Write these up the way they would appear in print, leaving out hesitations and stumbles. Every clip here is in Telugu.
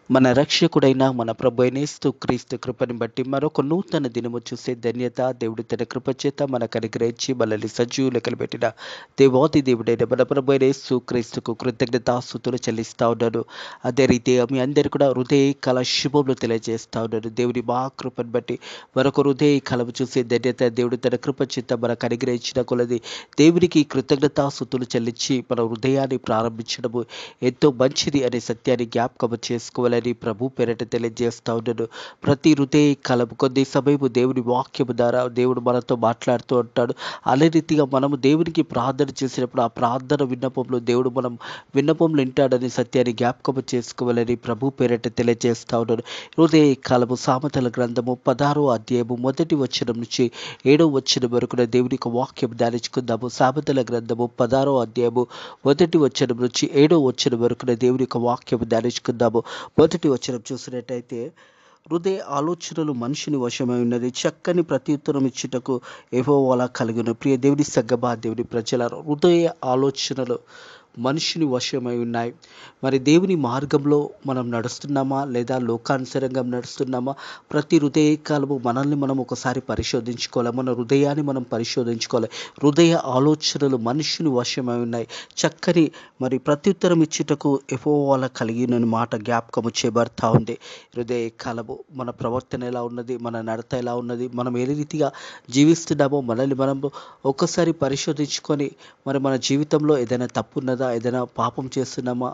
మన రక్షకుడైన మన ప్రభువైన యేసుక్రీస్తు కృపను బట్టి మరొక నూతన దినము చూసే ధన్యత దేవుడు తన కృప చేత మనకు అనుగ్రహించి మనల్ని సజీవులకలు పెట్టిన దేవాది దేవుడైన మన ప్రభువైన యేసుక్రీస్తుకు కృతజ్ఞతాస్తుతులు చెల్లిస్తా ఉన్నాను. అదే రీతిగా మీ అందరు కూడా హృదయ కళ శుభములు తెలియజేస్తా ఉన్నాను. దేవుడి మా కృపను బట్టి మరొక హృదయ కళము చూసే ధన్యత దేవుడు తన కృప చేత మనకు అనుగ్రహించిన కొలది దేవునికి కృతజ్ఞతాస్తుతులు చెల్లించి మన హృదయాన్ని ప్రారంభించడము ఎంతో మంచిది అనే సత్యాన్ని జ్ఞాపకం చేసుకోవాలని ప్రభు పేరట తెలియజేస్తా ఉన్నాను. ప్రతి హృదయ కలము కొద్ది సమయము దేవుని వాక్యము ద్వారా దేవుడు మనతో మాట్లాడుతూ ఉంటాడు. అదే రీతిగా మనము దేవునికి ప్రార్థన చేసినప్పుడు ఆ ప్రార్థన విన్నపంలో దేవుడు మనం విన్నపంలో వింటాడనే సత్యాన్ని జ్ఞాపకం చేసుకోవాలని ప్రభు పేరట తెలియజేస్తా ఉన్నాను. హృదయ కాలము సామెతల గ్రంథము 16వ అధ్యాయము 1వ వచనం నుంచి 7వ వచనం వరకు దేవుని యొక్క వాక్యం ధ్యానించుకుందాము. సామెతల గ్రంథము 16వ అధ్యాయము 1వ వచనం నుంచి 7వ వచనం వరకు దేవుని యొక్క వాక్యం ధ్యానించుకుందాము. 1వ వచనం చూసినట్టయితే, హృదయ ఆలోచనలు మనిషిని వశమై ఉన్నది, చక్కని ప్రత్యుత్తరం ఇచ్చుటకు యెహోవా కలిగిన. ప్రియ దేవుని సగ్గబా దేవుని ప్రజలారా, హృదయ ఆలోచనలు మనిషిని వశమై ఉన్నాయి. మరి దేవుని మార్గంలో మనం నడుస్తున్నామా లేదా లోకానుసరంగా నడుస్తున్నామా? ప్రతి హృదయ కాలము మనల్ని మనం ఒకసారి పరిశోధించుకోవాలి. మన హృదయాన్ని మనం పరిశోధించుకోవాలి. హృదయ ఆలోచనలు మనిషిని వశమై ఉన్నాయి, చక్కని మరి ప్రత్యుత్తరం ఇచ్చుటకు యెహోవా కలిగిన మాట జ్ఞాపకము చేయబడతా ఉంది. హృదయ కాలము మన ప్రవర్తన ఎలా ఉన్నది, మన నడత ఎలా ఉన్నది, మనం ఏ రీతిగా జీవిస్తున్నామో మనల్ని మనం ఒక్కసారి పరిశోధించుకొని మరి మన జీవితంలో ఏదైనా తప్పు ఉన్నదా, ఏదైనా పాపం చేస్తున్నామా,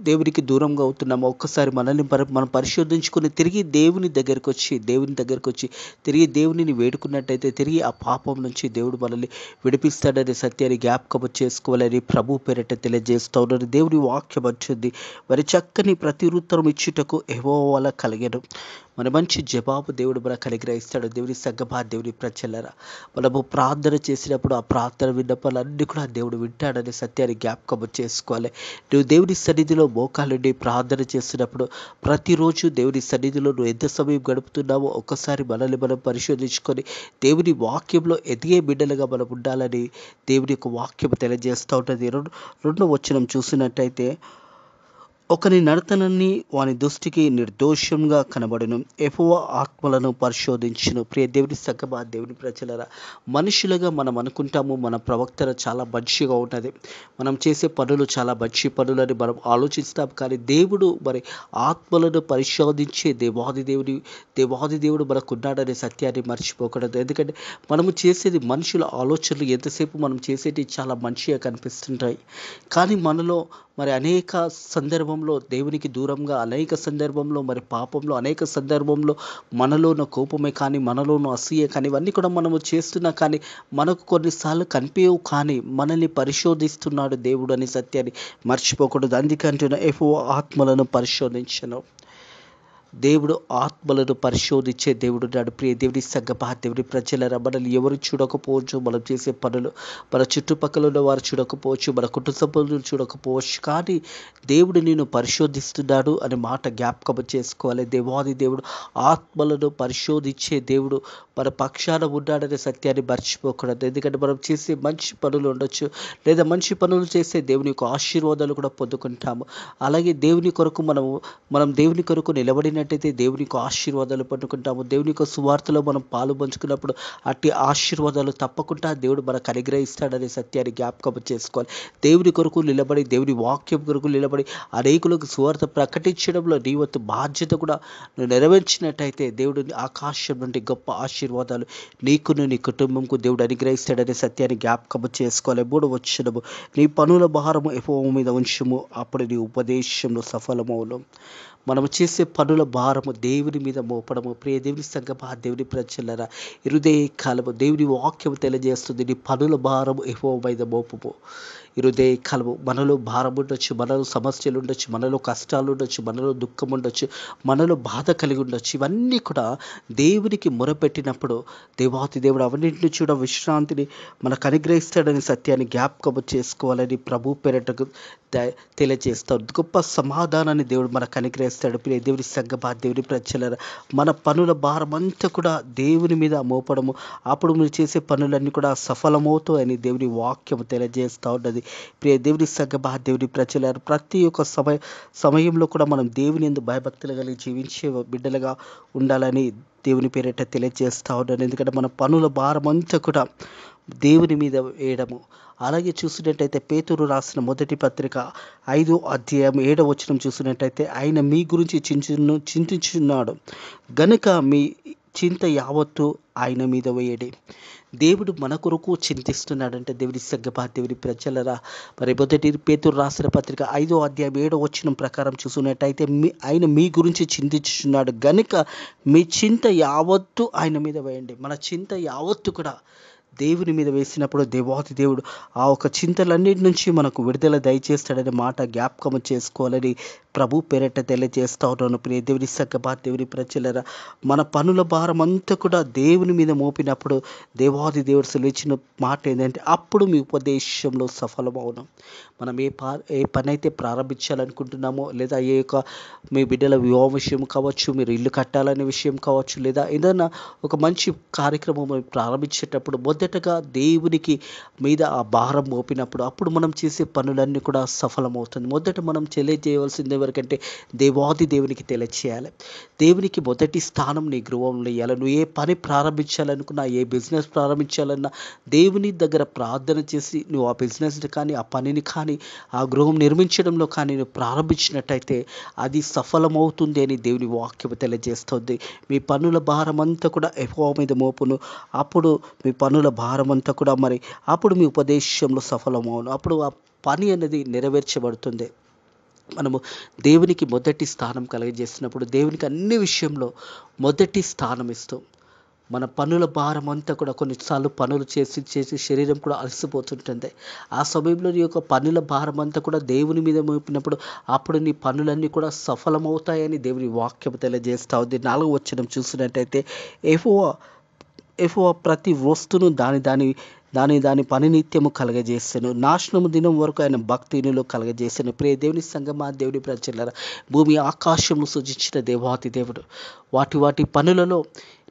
దేవునికి దూరంగా అవుతున్నామా, ఒక్కసారి మనల్ని మనం పరిశోధించుకొని తిరిగి దేవుని దగ్గరికి వచ్చి తిరిగి దేవునిని వేడుకున్నట్టయితే తిరిగి ఆ పాపం నుంచి దేవుడు మనల్ని విడిపిస్తాడనే సత్యాన్ని జ్ఞాపకం చేసుకోవాలని ప్రభు పేరిట తెలియజేస్తూ ఉన్నారు. దేవుని వాక్యం వచ్చింది, మరి చక్కని ప్రతిరుత్తరం ఇచ్చుటకు యెహోవా కలిగెను. మరి మంచి జవాబు దేవుడు మనకు అనుగ్రహిస్తాడు. దేవుని సగ్గమా దేవుని ప్రజలారా, మనము ప్రార్థన చేసినప్పుడు ఆ ప్రార్థన విన్నపాలన్నీ కూడా దేవుడు వింటాడనే సత్యాన్ని జ్ఞాపకం చేసుకోవాలి. నువ్వు దేవుని సన్నిధిలో మోకాలుండి ప్రార్థన చేస్తున్నప్పుడు ప్రతిరోజు దేవుని సన్నిధిలో నువ్వు ఎంత సమయం గడుపుతున్నావో ఒక్కసారి మనల్ని మనం పరిశోధించుకొని దేవుని వాక్యంలో ఎదిగే బిడ్డలుగా మనం ఉండాలని దేవుని యొక్క వాక్యం తెలియజేస్తూ ఉంటుంది. రెండో వచనం చూసినట్టయితే, ఒకని నడతనని వాని దృష్టికి నిర్దోషంగా కనబడును, యెహోవా ఆత్మలను పరిశోధించును. ప్రియ దేవుని సగ్గమా దేవుని ప్రజలారా, మనుషులుగా మనం అనుకుంటాము మన ప్రవర్తన చాలా మంచిగా ఉంటుంది, మనం చేసే పనులు చాలా మంచి పనులని మనం ఆలోచిస్తాం. కానీ దేవుడు మరి ఆత్మలను పరిశోధించే దేవాది దేవుడు మనకు ఉన్నాడనే సత్యాన్ని మర్చిపోకూడదు. ఎందుకంటే మనము చేసేది మనుషుల ఆలోచనలు ఎంతసేపు మనం చేసేటి చాలా మంచిగా కనిపిస్తుంటాయి, కానీ మనలో మరి అనేక సందర్భంలో దేవునికి దూరంగా, అనేక సందర్భంలో మరి పాపంలో, అనేక సందర్భంలో మనలోన కోపమే కానీ, మనలోన అసూయ కానీ, ఇవన్నీ కూడా మనము చేస్తున్నా కానీ మనకు కొన్నిసార్లు కనిపించవు. కానీ మనల్ని పరిశోధిస్తున్నాడు దేవుడు అనే సత్యాన్ని మర్చిపోకూడదు. అందుకంటున్న యెహోవా ఆత్మలను పరిశోధించను. దేవుడు ఆత్మలను పరిశోధించే దేవుడు నాడు. ప్రియ దేవుని సగ్గమా దేవుని ప్రజలారా, మనల్ని ఎవరు చూడకపోవచ్చు, మనం చేసే పనులు మన చుట్టుపక్కల ఉన్న వారు చూడకపోవచ్చు, మన కుటుంబ సభ్యులు చూడకపోవచ్చు, కానీ దేవుడు నేను పరిశోధిస్తున్నాడు అనే మాట జ్ఞాపకం చేసుకోవాలి. దేవాది దేవుడు ఆత్మలను పరిశోధించే దేవుడు మన పక్షాన ఉన్నాడనే సత్యాన్ని మర్చిపోకూడదు. ఎందుకంటే మనం చేసే మంచి పనులు ఉండొచ్చు, లేదా మంచి పనులు చేసే దేవుని యొక్క ఆశీర్వాదాలు కూడా పొందుకుంటాము. అలాగే దేవుని కొరకు మనం దేవుని కొరకు నిలబడినట్టయితే దేవుని యొక్క ఆశీర్వాదాలు పొందుకుంటాము. దేవుని యొక్క సువార్తలో మనం పాలు పంచుకున్నప్పుడు అట్టి ఆశీర్వాదాలు తప్పకుండా దేవుడు మనకు అనుగ్రహిస్తాడనే సత్యాన్ని జ్ఞాపకం చేసుకోవాలి. దేవుని కొరకు నిలబడి, దేవుని వాక్యం కొరకు నిలబడి అనేకులకు సువార్త ప్రకటించడంలో నీ వంతు బాధ్యత కూడా నువ్వు నెరవేర్చినట్టయితే దేవుడు ఆకాశం నుండి గొప్ప ఆశీర్వాదాలు నీకును నీ కుటుంబంకు దేవుడు అనుగ్రహిస్తాడనే సత్యాన్ని జ్ఞాపకం చేసుకోవాలి. 3వ వచనము, నీ పనుల భారము యెహోవా మీద ఉంచుము, అప్పుడు నీ ఉపదేశంలో సఫలమవును. మనము చేసే పనుల భారము దేవుని మీద మోపడము. ప్రియ దేవుని సగ్గమా దేవుని ప్రజలారా, హృదయ కాలము దేవుని వాక్యం తెలియజేస్తుంది, నీ పనుల భారము యెహోవా మీద మోపము. హృదయ కాలము మనలో భారం ఉండొచ్చు, మనలో సమస్యలు ఉండొచ్చు, మనలో కష్టాలు ఉండొచ్చు, మనలో దుఃఖం ఉండొచ్చు, మనలో బాధ కలిగి ఉండొచ్చు. ఇవన్నీ కూడా దేవునికి మొరపెట్టినప్పుడు దేవాతి దేవుడు అవన్నింటిని చూడ విశ్రాంతిని మనకు అనుగ్రహిస్తాడని సత్యాన్ని జ్ఞాపకం చేసుకోవాలని ప్రభు పేరటకు తెలియజేస్తాడు. గొప్ప సమాధానాన్ని దేవుడు మనకు అనుగ్రహిస్తాడు. ప్రియ దేవుని సగ్గమా దేవుని ప్రజలారా, మన పనుల భారం అంతా కూడా దేవుని మీద మోపడము, అప్పుడు మీరు చేసే పనులన్నీ కూడా సఫలమవుతాయని దేవుని వాక్యం తెలియజేస్తూ ఉన్నది. ప్రియ దేవుని సంగమా, దేవుని ప్రజలారు ప్రతి ఒక్క సమయంలో కూడా మనం దేవుని యందు భయభక్తులు కలిగి జీవించే బిడ్డలుగా ఉండాలని దేవుని పేరిట తెలియజేస్తా ఉన్నాను. ఎందుకంటే మన పనుల భారం అంతా కూడా దేవుని మీద వేయడము. అలాగే చూసినట్టయితే పేతురు రాసిన మొదటి పత్రిక 5వ అధ్యాయం 7వ వచనం చూసినట్టయితే, ఆయన మీ గురించి చింతించున్నాడు గనుక మీ చింత యావత్తు ఆయన మీద వేయడి. దేవుడు మన కొరకు చింతిస్తున్నాడంటే దేవుని సంగమా, దేవుని ప్రజలరా, మరి మొదటి పేతురు రాసిన పత్రిక 5వ అధ్యాయం 7వ వచనం ప్రకారం చూసుకున్నట్టయితే ఆయన మీ గురించి చింతించున్నాడు గనుక మీ చింత యావత్తు ఆయన మీద వేయండి. మన చింత యావత్తు కూడా దేవుని మీద వేసినప్పుడు దేవాది దేవుడు ఆ ఒక చింతలన్నిటి నుంచి మనకు విడుదల దయచేస్తాడనే మాట జ్ఞాపకం చేసుకోవాలని ప్రభు పేరిట తెలియజేస్తా ఉన్నాను. ప్రియ దేవుని సంగమా, దేవుని ప్రజలరా, మన పనుల భారం అంతా కూడా దేవుని మీద మోపినప్పుడు దేవాది దేవుడు సెలవిచ్చిన మాట ఏంటంటే, అప్పుడు మీ ఉపదేశంలో సఫలమవును. మనం ఏ పని అయితే ప్రారంభించాలనుకుంటున్నామో, లేదా ఏ యొక్క మీ బిడ్డల వివాహ విషయం కావచ్చు, మీరు ఇల్లు కట్టాలనే విషయం కావచ్చు, లేదా ఏదైనా ఒక మంచి కార్యక్రమం ప్రారంభించేటప్పుడు మొదటగా దేవునికి మీద ఆ భారం మోపినప్పుడు అప్పుడు మనం చేసే పనులన్నీ కూడా సఫలమవుతుంది. మొదట మనం తెలియజేయవలసింది ఎవరికంటే దేవాది దేవునికి తెలియచేయాలి. దేవునికి మొదటి స్థానం నీ గృహంలో ఇవ్వాలి. నువ్వు ఏ పని ప్రారంభించాలనుకున్నా, ఏ బిజినెస్ ప్రారంభించాలన్నా దేవుని దగ్గర ప్రార్థన చేసి నువ్వు ఆ బిజినెస్ని కానీ, ఆ పనిని కానీ, ఆ గృహం నిర్మించడంలో కానీ నువ్వు ప్రారంభించినట్టయితే అది సఫలమవుతుంది అని దేవుని వాక్యం తెలియజేస్తుంది. మీ పనుల భారం అంతా కూడా యెహోవా మీద మోపును, అప్పుడు మీ పనుల భారం అంతా కూడా అప్పుడు మీ ఉపదేశంలో సఫలమవును. అప్పుడు ఆ పని అనేది నెరవేర్చబడుతుంది. మనము దేవునికి మొదటి స్థానం కలిగజేసినప్పుడు దేవునికి అన్ని విషయంలో మొదటి స్థానం ఇస్తాం. మన పనుల భారం అంతా కూడా కొన్నిసార్లు పనులు చేసి శరీరం కూడా అలసిపోతుంటుంది. ఆ సమయంలో నీ యొక్క పనుల భారం అంతా కూడా దేవుని మీద మోపినప్పుడు అప్పుడు నీ పనులన్నీ కూడా సఫలమవుతాయని దేవుని వాక్యం తెలియజేస్తా ఉంది. 4వ వచనం చూసినట్టయితే, యెహోవా ప్రతి వస్తువును దాని పని నిత్యము కలగజేసాను, నాశనము దినం వరకు ఆయన భక్తిహీనులు కలగజేసాను. ప్రియ దేవుని సంగమా, దేవుని ప్రజలారా, భూమి ఆకాశమును సృజించిన దేవాతి దేవుడు వాటి పనులలో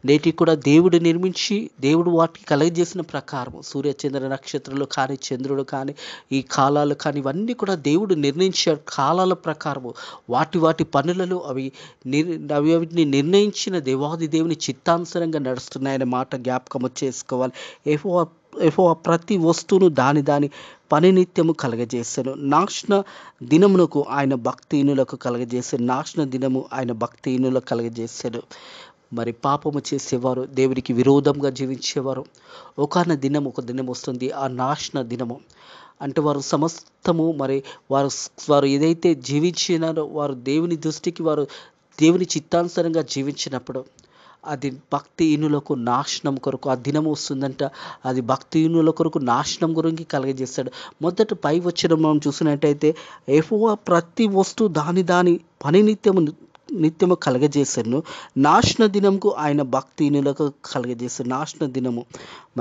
నేటి కూడా దేవుడు నిర్మించి దేవుడు వాటికి కలగజేసిన ప్రకారం సూర్య చంద్ర నక్షత్రాలు కానీ, చంద్రుడు కానీ, ఈ కాలాలు కానీ ఇవన్నీ కూడా దేవుడు నిర్ణయించే కాలాల ప్రకారము వాటి పనులలో అవిటిని నిర్ణయించిన దేవాది దేవుని చిత్తానుసారంగా నడుస్తున్నాయనే మాట జ్ఞాపకం చేసుకోవాలి. యెహోవా ప్రతి వస్తువును దాని పని నిత్యము కలగజేశాను, నాశన దినమునకు ఆయన భక్తిహీనులకు కలగజేశాను. నాశన దినము ఆయన భక్తిహీనులకు కలగజేశాడు. మరి పాపము చేసేవారు, దేవునికి విరోధంగా జీవించేవారు, ఒక దినం వస్తుంది, ఆ నాశన దినము అంటే వారు సమస్తము వారు ఏదైతే జీవించినారో వారు దేవుని దృష్టికి వారు దేవుని చిత్తానుసారంగా జీవించినప్పుడు అది భక్తిహీనులకు నాశనం కొరకు ఆ దినం వస్తుందంట. అది భక్తిహీనుల కొరకు నాశనం గురించి కలగజేస్తాడు. మొదట పై వచనం మనం చూసినట్టయితే, యెహోవా ప్రతి వస్తువు దాని పని నిత్యము కలగజేశాను, నాశన దినంకు ఆయన భక్తిహీనులకు కలగజేశాను. నాశన దినము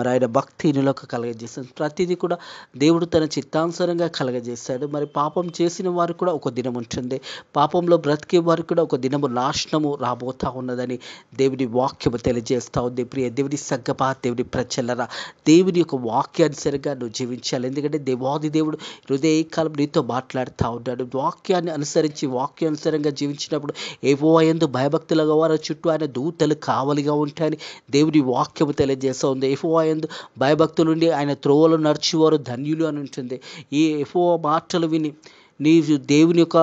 ఆయన భక్తిహీనులకు కలగజేశాను. ప్రతిదీ కూడా దేవుడు తన చిత్తానుసారంగా కలగజేశాడు. పాపం చేసిన వారు కూడా ఒక దినం ఉంటుంది, పాపంలో బ్రతికే వారికి కూడా ఒక దినము నాశనము రాబోతా ఉన్నదని దేవుని వాక్యము తెలియజేస్తూ ఉంది. ప్రియ దేవుని సంగమా, దేవుని ప్రజలరా, దేవుని యొక్క వాక్యానుసారంగా నువ్వు జీవించాలి. ఎందుకంటే దేవాది దేవుడు హృదయకాలం నీతో మాట్లాడుతూ ఉన్నాడు. వాక్యాన్ని అనుసరించి వాక్యానుసారంగా జీవించినప్పుడు యెహోవా యందు భయభక్తులుగా వారి చుట్టూ ఆయన దూతలు కావలిగా ఉంటాయని దేవుని వాక్యము తెలియజేస్తూ ఉంది. యెహోవా యందు భయభక్తులు ఉండి ఆయన త్రోవలు నడిచేవారు ధన్యులు అని ఉంటుంది. ఈ యెహోవా మాటలు విని నీవు దేవుని యొక్క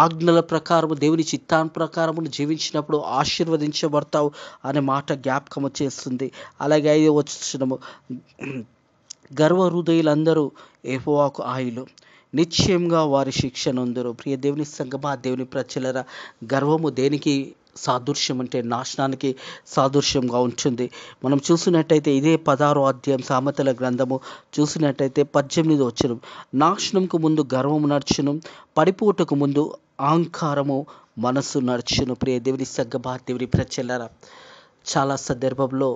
ఆజ్ఞల ప్రకారము, దేవుని చిత్తాన్ని ప్రకారము జీవించినప్పుడు ఆశీర్వదించబడతావు అనే మాట జ్ఞాపకము చేస్తుంది. అలాగే 5వ వచనము, గర్వ హృదయులందరూ యెహోవాకు ఆయులు, నిశ్చయంగా వారి శిక్ష నొందురు. ప్రియ దేవుని సంగమా, దేవుని ప్రజలరా, గర్వము దేనికి సాదృశ్యం అంటే నాశనానికి సాదృశ్యంగా ఉంటుంది. మనం చూసినట్టయితే ఇదే 16వ అధ్యాయం సామెతల గ్రంథము చూసినట్టయితే 18వ వచనం, నాశనంకు ముందు గర్వము నడుచును, పడిపోటకు ముందు అహంకారము మనస్సు నడుచును. ప్రియ దేవుని సంగమా, దేవుని ప్రజలరా, చాలా సందర్భంలో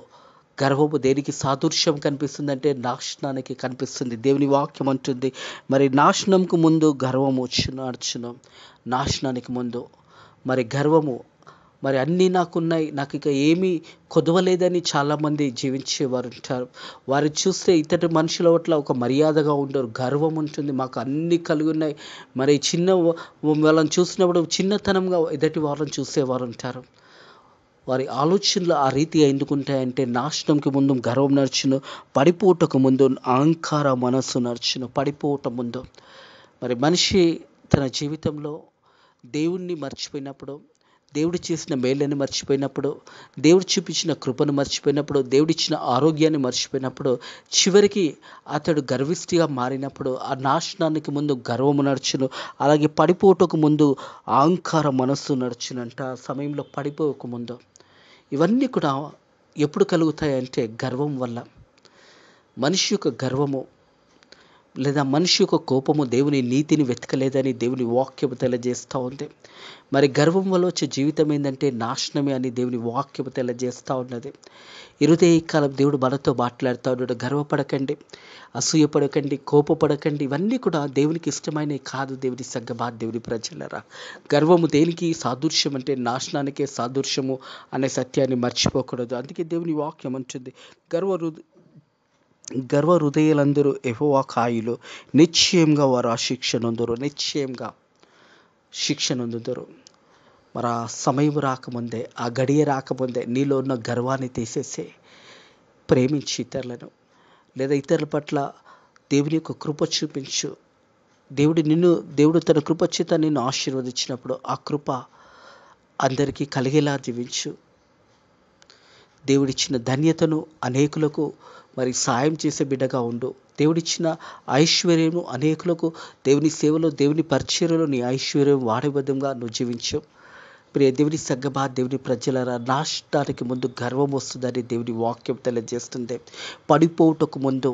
గర్వము దేనికి సాదృశ్యం కనిపిస్తుందంటే నాశనానికి కనిపిస్తుంది. దేవుని వాక్యం అంటుంది, నాశనంకు ముందు గర్వము నడుచును. నాశనానికి ముందు గర్వము మరి అన్నీ నాకున్నాయి, నాకు ఇక ఏమీ కొదవలేదని చాలామంది జీవించేవారు ఉంటారు. వారిని చూస్తే ఇతర మనుషుల పట్ల ఒక మర్యాదగా ఉండరు, గర్వం ఉంటుంది, మాకు అన్నీ కలిగి ఉన్నాయి. మరి వాళ్ళని చూసినప్పుడు చిన్నతనంగా ఎదుటి వాళ్ళని చూసేవారు ఉంటారు. వారి ఆలోచనలు ఆ రీతిగా ఎందుకుంటాయంటే, నాశనంకి ముందు గర్వం నడుచును, పడిపోవటకు ముందు అహంకార మనస్సు నడుచును. పడిపోవట ముందు మరి మనిషి తన జీవితంలో దేవుణ్ణి మర్చిపోయినప్పుడు, దేవుడు చేసిన మేళ్ళని మర్చిపోయినప్పుడు, దేవుడు చూపించిన కృపను మర్చిపోయినప్పుడు, దేవుడిచ్చిన ఆరోగ్యాన్ని మర్చిపోయినప్పుడు, చివరికి అతడు గర్విష్ఠిగా మారినప్పుడు ఆ నాశనానికి ముందు గర్వము నడుచును, అలాగే పడిపోవటకు ముందు అహంకార మనస్సు నడుచునంట. ఆ సమయంలో పడిపోక ముందు ఇవన్నీ కూడా ఎప్పుడు కలుగుతాయంటే గర్వం వల్ల. మనిషి యొక్క గర్వము లేదా మనిషి యొక్క కోపము దేవుని నీతిని వెతకలేదని దేవుని వాక్యము తెలియజేస్తూ ఉంది. మరి గర్వం వల్ల వచ్చే జీవితం ఏంటంటే నాశనమే అని దేవుని వాక్యము తెలియజేస్తూ ఉన్నది. ఈ కాలం దేవుడు మనతో మాట్లాడుతూ ఉన్నాడు. గర్వపడకండి, అసూయపడకండి, కోపపడకండి. ఇవన్నీ కూడా దేవునికి ఇష్టమైనవి కాదు. దేవుని సంగమా, దేవుని ప్రజలరా, గర్వము దేనికి సాదృశ్యం అంటే నాశనానికే సాదృశ్యము అనే సత్యాన్ని మర్చిపోకూడదు. అందుకే దేవుని వాక్యం అంటుంది, గర్వ హృదయులందరూ యెహోవా కాయులు, నిశ్చయంగా వారు ఆ శిక్ష నొందురు, నిశ్చయంగా శిక్ష నొందుతారు. మరి ఆ సమయం రాకముందే, ఆ గడియ రాకముందే నీలో ఉన్న గర్వాన్ని తీసేసే, ప్రేమించి ఇతరులను లేదా ఇతరుల పట్ల దేవుని యొక్క కృప చూపించు. దేవుడు తన కృప చేత నిన్ను ఆశీర్వదించినప్పుడు ఆ కృప అందరికీ కలిగేలా జీవించు. దేవుడిచ్చిన ధన్యతను అనేకులకు మరి సాయం చేసే బిడ్డగా ఉండు. దేవుడిచ్చిన ఐశ్వర్యము అనేకులకు దేవుని సేవలో, దేవుని పరిచర్యలో నీ ఐశ్వర్యం వాడే విధంగా నువ్వు జీవించు. ప్రియ దేవుని సంగమా, దేవుని ప్రజలరా, నాశనానికి ముందు గర్వం వస్తుందని దేవుని వాక్యం తెలియజేస్తుంది. పడిపోవుటకు ముందు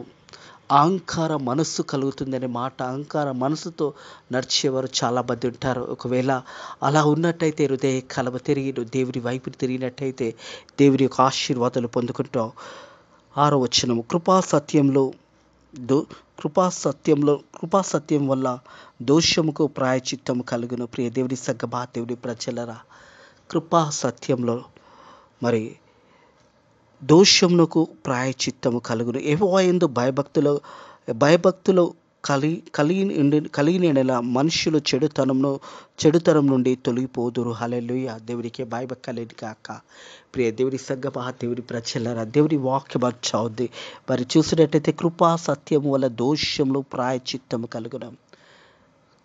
అహంకార మనస్సు కలుగుతుందనే మాట. అహంకార మనసుతో నడిచేవారు చాలామంది ఉంటారు. ఒకవేళ అలా ఉన్నట్టయితే హృదయ కలవ తిరిగి నువ్వు దేవుని వైపు తిరిగినట్టయితే దేవుని యొక్క ఆశీర్వాదాలు పొందుకుంటావు. 6వ వచనం, కృపాసత్యం వల్ల దోషముకు ప్రాయచిత్తము కలుగును. ప్రియ దేవుని సంగమా, దేవుని ప్రజలరా, కృపాసత్యంలో మరి దోషమునకు ప్రాయచిత్తము కలుగును. యెహోవా యందు భయభక్తులు కలిగిన మనుషులు చెడుతనం నుండి తొలగిపోదురు. హల్లెలూయా. దేవునికి భయభక్తి కలిగిన కాక. ప్రియ దేవుని సంగమా, దేవుని ప్రజలరా, దేవుని వాక్యం చదువుద్ది. మరి చూసినట్టయితే కృపా సత్యము వల్ల దోషములు ప్రాయచిత్తము కలుగును.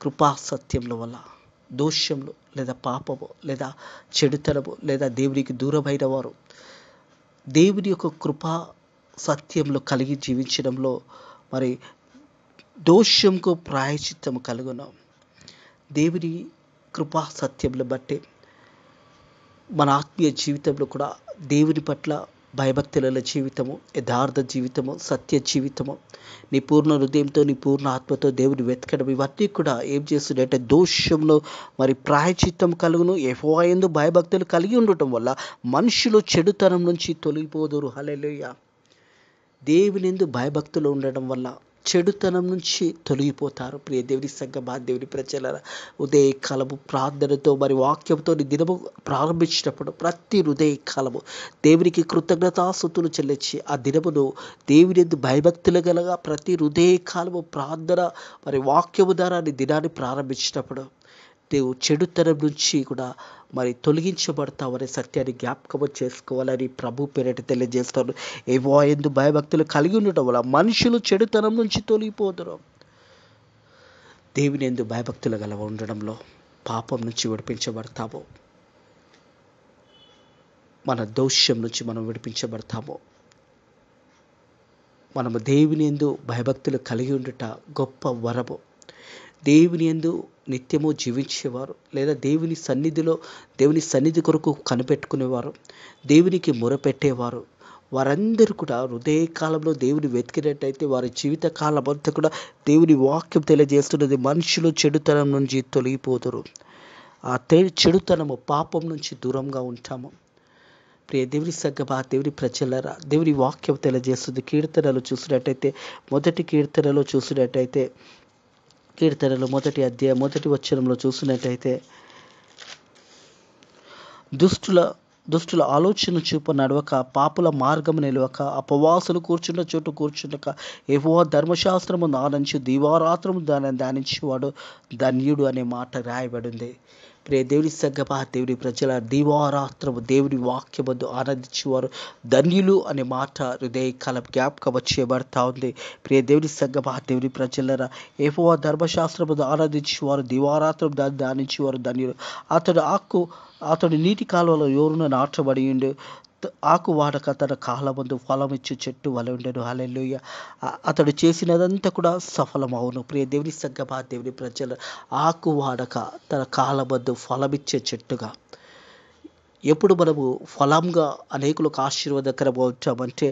కృపా సత్యముల వల్ల దోషములు లేదా పాపము లేదా చెడుతనము లేదా దేవునికి దూరమైన వారు దేవుని యొక్క కృపా సత్యంలో కలిగి జీవించడంలో మరి దోషంకు ప్రాయచిత్తము కలుగును. దేవుని కృపా సత్యంలో బట్టి మన ఆత్మీయ జీవితంలో కూడా దేవుని పట్ల భయభక్తుల జీవితము, యథార్థ జీవితము, సత్య జీవితము, నీ పూర్ణ హృదయంతో, నీ పూర్ణ ఆత్మతో దేవుని వెతకడం, ఇవన్నీ కూడా ఏం చేస్తుందంటే దోషంలో మరి ప్రాయచిత్తం కలుగును. యెహోవా యందు భయభక్తులు కలిగి ఉండటం వల్ల మనుషులు చెడుతనం నుంచి తొలగిపోదురు. హల్లెలూయా. దేవుని యందు భయభక్తులు ఉండడం వల్ల చెడుతనం నుంచి తొలగిపోతారు. ప్రియ దేవుని సంగమా, దేవుని ప్రజలరా, ఉదయ కాలము ప్రార్థనతో మరి వాక్యంతో దినము ప్రారంభించినప్పుడు ప్రతి హృదయ కాలము దేవునికి కృతజ్ఞతాస్తుతులు చెల్లించి ఆ దినమును దేవుని యందు భయభక్తులు గలగా ప్రతి హృదయ కాలము ప్రార్థన మరి వాక్యము ద్వారా దినాన్ని ప్రారంభించినప్పుడు దేవుడు చెడుతనం నుంచి కూడా మరి తొలగించబడతామనే సత్యాన్ని జ్ఞాపకం చేసుకోవాలని ప్రభు పేరిట తెలియజేస్తాను. యెహోవా యందు భయభక్తులు కలిగి ఉండటం వల్ల మనుషులు చెడుతనం నుంచి తొలగిపోతారు. దేవుని యందు భయభక్తులు గల ఉండడంలో పాపం నుంచి విడిపించబడతాము. మన దోషం నుంచి మనం విడిపించబడతాము. మనము దేవుని యందు భయభక్తులు కలిగి ఉండుట గొప్ప వరము. దేవుని యందు నిత్యము జీవించేవారు లేదా దేవుని సన్నిధి కొరకు కనిపెట్టుకునేవారు, దేవునికి మొరపెట్టేవారు, వారందరూ కూడా హృదయ కాలంలో దేవుని వెతికినట్టయితే వారి జీవిత కాలం అంతా కూడా దేవుని వాక్యం తెలియజేస్తున్నది, మనుషులు చెడుతనం నుంచి తొలగిపోతారు. ఆ చెడుతనము పాపం నుంచి దూరంగా ఉంటాము. ప్రియ దేవుని సంగమా, దేవుని ప్రజలరా, దేవుని వాక్యం తెలియజేస్తుంది. మొదటి కీర్తనలో చూసినట్టయితే కీర్తనలు 1వ అధ్యాయం 1వ వచనంలో చూసినట్టయితే దుష్టుల దుష్టుల ఆలోచన చూపు నడవక, పాపుల మార్గం నిలవక, అపవాసులు కూర్చున్న చోటు కూర్చుండక, యెహోవా ధర్మశాస్త్రము ఆనందించి దీవారాత్రము దాన్ని ధ్యానించేవాడు ధన్యుడు అనే మాట రాయబడింది. ప్రియ దేవుని సంగమా, దేవుని ప్రజల దీవారాత్రము దేవుని వాక్యమందు ఆనందించేవారు ధన్యులు అనే మాట హృదయకాలం జ్ఞాపకం చేయబడతా ఉంది. ప్రియ దేవుని సంగమా, దేవుని ప్రజలరా, యెహోవా ధర్మశాస్త్రము ఆనందించేవారు దీవారాత్రం దాన్ని ధ్యానించేవారు ధన్యులు. అతడు నీటి కాలువలో యోరున నాటబడి ఉండు, ఆకు వాడక తన కాలమందు ఫలమిచ్చు చెట్టు వలె ఉండెను. హల్లెలూయా. అతడు చేసినదంతా కూడా సఫలమవును. ప్రియ దేవుని సంగమా, దేవుని ప్రజల ఆకు వాడక తన కాలమందు ఫలమిచ్చే చెట్టుగా, ఎప్పుడు మనము ఫలంగా అనేకులకు ఆశీర్వాదకరంగా ఉంటామంటే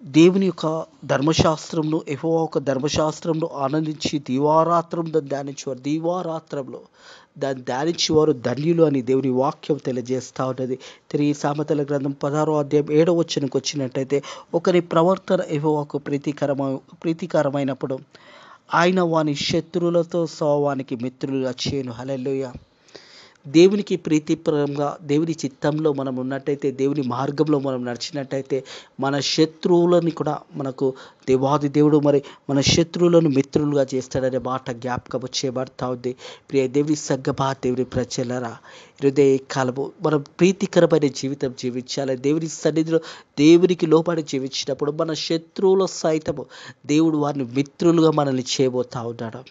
దేవుని యొక్క ధర్మశాస్త్రంలో, యెహోవా యొక్క ధర్మశాస్త్రంలో ఆనందించి దీవారాత్రం దాన్ని ధ్యానించేవారు దీవారాత్రంలో దాన్ని ధ్యానించేవారు ధన్యులు అని దేవుని వాక్యం తెలియజేస్తూ ఉన్నది. తిరిగి సామెతల గ్రంథం 16వ అధ్యాయం 7వ వచనంకి వచ్చినట్టయితే, ఒకరి ప్రవర్తన యెహోవాకు ప్రీతికరమైనప్పుడు ఆయన వాని శత్రువులతో వానికి మిత్రులుగా చేయను. హల్లెలూయా. దేవునికి ప్రీతిపరంగా దేవుని చిత్తంలో మనం ఉన్నట్టయితే, దేవుని మార్గంలో మనం నడిచినట్టయితే, మన శత్రువులని కూడా మనకు దేవాది దేవుడు మరి మన శత్రువులను మిత్రులుగా చేస్తాడనే మాట జ్ఞాపకం చేయబడతా ఉంది. ప్రియ దేవుని సంగమా, దేవుని ప్రజలరా, హృదయ కాలము మనం ప్రీతికరమైన జీవితం జీవించాలి. దేవుని సన్నిధిలో దేవునికి లోబడి జీవించినప్పుడు మన శత్రువుల సైతము దేవుడు వారిని మిత్రులుగా మనల్ని చేయబోతా ఉన్నాడు.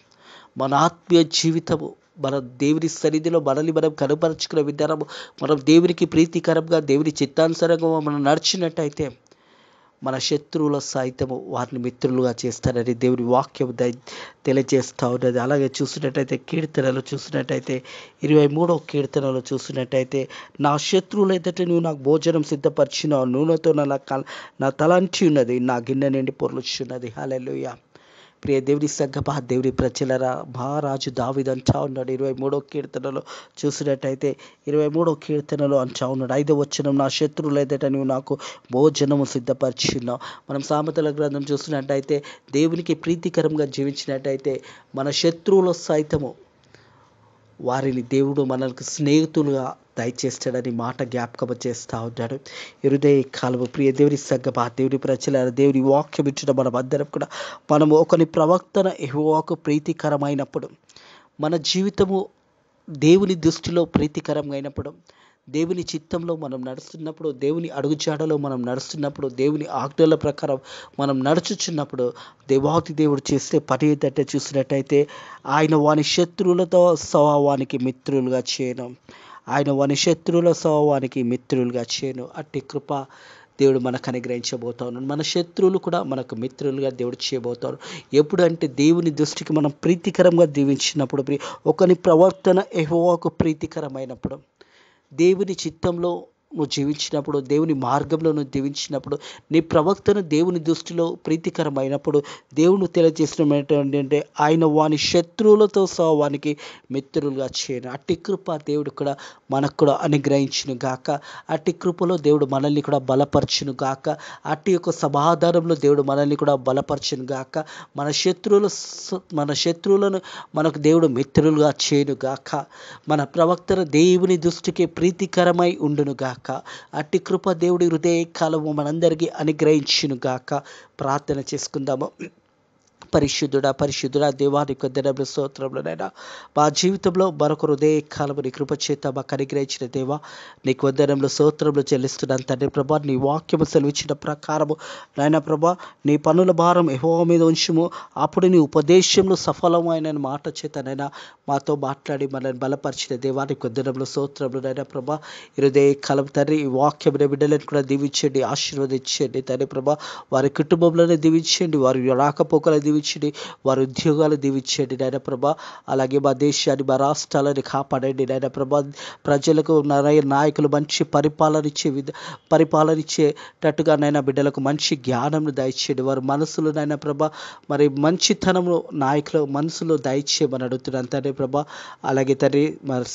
మన ఆత్మీయ జీవితము, మన దేవుని సన్నిధిలో మనల్ని మనం కనపరుచుకునే విధానము, మనం దేవునికి ప్రీతికరంగా దేవుని చిత్తానుసారంగా మనం నడిచినట్టయితే మన శత్రువుల సైతము వారిని మిత్రులుగా చేస్తారని దేవుని వాక్యం తెలియజేస్తూ ఉన్నది. అలాగే చూసినట్టయితే కీర్తనలు చూసినట్టయితే 23వ కీర్తనలో చూసినట్టయితే, నా శత్రువులు ఎదుట నువ్వు నాకు భోజనం సిద్ధపరిచిన నూనెతో నా తలంచి ఉన్నది, నా గిన్నె నిండి పొర్లుచున్నది. హల్లెలూయా. ప్రియ దేవుని సంగమా, దేవుని ప్రజలరా, మహారాజు దావీదు అంటా ఉన్నాడు 23వ కీర్తనలో చూసినట్టయితే, 23వ కీర్తనలో అంటా ఉన్నాడు 5వ వచనం, నా శత్రువులు ఎదుట నువ్వు నాకు భోజనము సిద్ధపరిచినావు. మనం సామెతల గ్రంథం చూసినట్టయితే, దేవునికి ప్రీతికరంగా జీవించినట్టయితే మన శత్రువుల సైతము వారిని దేవుడు మనకు స్నేహితులుగా దయచేస్తాడని మాట జ్ఞాపకం చేస్తూ ఉంటాడు. హృదయ కాలము ప్రియ దేవుని సంగమా, దేవుని ప్రజల దేవుని వాక్యం ఇచ్చిన మనం అందరం కూడా మనము ఒకని ప్రవర్తన యెహోవాకు ప్రీతికరమైనప్పుడు, మన జీవితము దేవుని దృష్టిలో ప్రీతికరంగా అయినప్పుడు, దేవుని చిత్తంలో మనం నడుస్తున్నప్పుడు, దేవుని అడుగుజాడలో మనం నడుస్తున్నప్పుడు, దేవుని ఆజ్ఞల ప్రకారం మనం నడుచుచున్నప్పుడు, దేవాతి దేవుడు చేసే పని ఏంటంటే చూసినట్టయితే, ఆయన వాని శత్రువులతో వానికి మిత్రులుగా చేయను. ఆయన వాని శత్రువుల వానికి మిత్రులుగా చేయను. అట్టి కృప దేవుడు మనకు అనుగ్రహించబోతా ఉన్నాడు. మన శత్రువులు కూడా మనకు మిత్రులుగా దేవుడు చేయబోతాడు. ఎప్పుడు అంటే దేవుని దృష్టికి మనం ప్రీతికరంగా దీవించినప్పుడు, ఒకని ప్రవర్తన యెహోవాకు ప్రీతికరమైనప్పుడు, దేవుని చిత్తంలో నువ్వు జీవించినప్పుడు, దేవుని మార్గంలో నువ్వు జీవించినప్పుడు, నీ ప్రవక్తను దేవుని దృష్టిలో ప్రీతికరమైనప్పుడు, దేవుడు తెలియజేసిన ఏంటంటే ఆయన వాని శత్రువులతో వానికి మిత్రులుగా చేయను. అట్టి కృప దేవుడు కూడా మనకు కూడా అనుగ్రహించును గాక. అట్టి కృపలో దేవుడు మనల్ని కూడా బలపరచును గాక. అట్టి యొక్క సమాధానంలో దేవుడు మనల్ని కూడా బలపరచును గాక. మన శత్రువులను మనకు దేవుడు మిత్రులుగా చేయను గాక. మన ప్రవక్తను దేవుని దృష్టికి ప్రీతికరమై ఉండును గాక. అట్టి కృప దేవుడి హృదయ కాలము మనందరికీ అనుగ్రహించును గాక. ప్రార్థన చేసుకుందాము. పరిశుద్ధుడా దేవాని కొందరు స్తోత్రములనైనా మా జీవితంలో మరొక హృదయ కాలము నీ కృప చేత మాకు అనుగ్రహించిన దేవా, నీకు వందనములు స్తోత్రములు చెల్లిస్తున్నాను తండ్రి ప్రభా. నీ వాక్యము సెలవిచ్చిన ప్రకారము నాయన ప్రభా, నీ పనుల భారం యెహోవా మీద ఉంచుము, అప్పుడు నీ ఉపదేశంలో సఫలమైన మాట చేతనైనా మాతో మాట్లాడి మనల్ని బలపరిచిన దేవా, నీకు వందనములు స్తోత్రములు నైనా ప్రభా. హృదయ కాలం తండ్రి, ఈ వాక్యం బిడ్డలను కూడా దీవించండి, ఆశీర్వదించండి తండ్రి ప్రభా. వారి కుటుంబంలోనే దీవించండి, వారి రాకపోకలు దీవించండి, వారి ఉద్యోగాలు దీవించండి నాయన ప్రభా. అలాగే మా దేశాన్ని, మా రాష్ట్రాలను కాపాడండి నాయన ప్రభా. ప్రజలకు నాయకులు మంచి పరిపాలన ఇచ్చేటట్టుగా నైనా బిడ్డలకు మంచి జ్ఞానంను దయచేయండి. వారి మనసులో నైనా ప్రభా మరి మంచితనము నాయకుల మనసులో దయచేయమని అడుగుతున్నాను తండ్రి ప్రభా. అలాగే తండ్రి మరి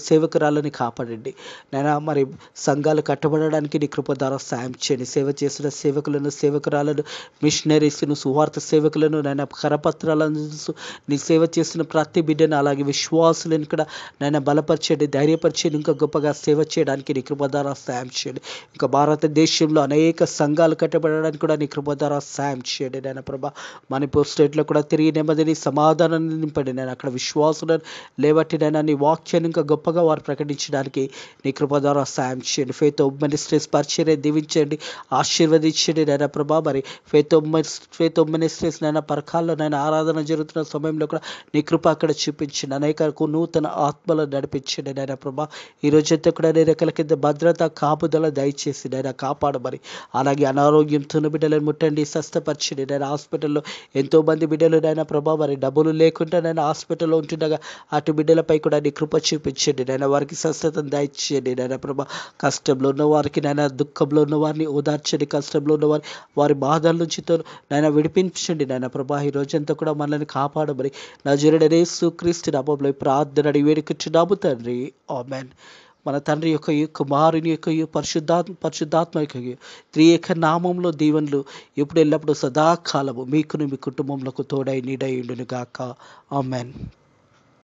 సేవకురాలని కాపాడండి నైనా. మరి సంఘాలు కట్టబడడానికి నీ కృప ద్వారా సాయం చేయండి. సేవ చేసిన సేవకురాలను, మిషనరీస్ను, సువార్త సేవకులను నాయన కరపత్రాలను నీ సేవ చేస్తున్న ప్రతి బిడ్డను అలాగే విశ్వాసులను కూడా నాయన బలపరచండి, ధైర్యపరచండి, ఇంకా గొప్పగా సేవ చేయడానికి నీ కృప ద్వారా సాయం చేయండి. ఇంకా భారతదేశంలో అనేక సంఘాలు కట్టబడడానికి కూడా నీ కృప ద్వారా సాయం చేయండి నాయన ప్రభా. మణిపూర్ స్టేట్లో కూడా తిరిగి నెమ్మదిని సమాధానాన్ని నింపండి నేను అక్కడ విశ్వాసులను లేబట్టి నైనా నీ వాక్యాన్ని ఇంకా గొప్పగా వారు ప్రకటించడానికి నీ కృప ద్వారా సాయం చేయండి. ఫెయిత్ ఆఫ్ మినిస్ట్రీస్ పరిచర్య దీవించండి, ఆశీర్వదించండి నాయన ప్రభా. మరి ఫెయిత్ ఆఫ్ మినిస్ట్రీస్ నైనా పరకాల్లో నైనా ఆరాధన జరుగుతున్న సమయంలో కూడా నీ కృప అక్కడ చూపించండి, అనేకలకు నూతన ఆత్మలను నడిపించండి నాయన ప్రభా. ఈ రోజంతా కూడా నీ రెక్కల కింద భద్రత కాపుదల దయచేసి నైనా కాపాడమని, అలాగే అనారోగ్యంతో బిడ్డలను ముట్టండి, స్వస్థపరచండి నైనా. హాస్పిటల్లో ఎంతోమంది బిడ్డలు నైనా ప్రభా మరి డబ్బులు లేకుండా నైనా హాస్పిటల్లో ఉంటుండగా అటు బిడ్డలపై కూడా నీ కృప చూపించండి నైనా. వారికి స్వస్థతను దయచేయండి నైనా ప్రభా. కష్టంలో ఉన్న వారికి నైనా, దుఃఖంలో ఉన్న వారిని ఓదార్చండి, కష్టంలో ఉన్న వారి బాధల నుంచి నైనా విడిపించండి నైనా ప్రభా. ఈ రోజంతా కూడా మనల్ని కాపాడమని నజరేయుడైన యేసుక్రీస్తు నామములో ఈ ప్రార్థన అడిగి వేడుకుంటున్నాము తండ్రి, ఆమేన్. మన తండ్రి యొక్క కుమారుని యొక్క పరిశుద్ధాత్మ యొక్క త్రియేక నామంలో దీవెనలు ఇప్పుడు ఎల్లప్పుడూ సదాకాలము మీకును మీ కుటుంబంలో తోడై నీడై ఉండును గాక, ఆమేన్.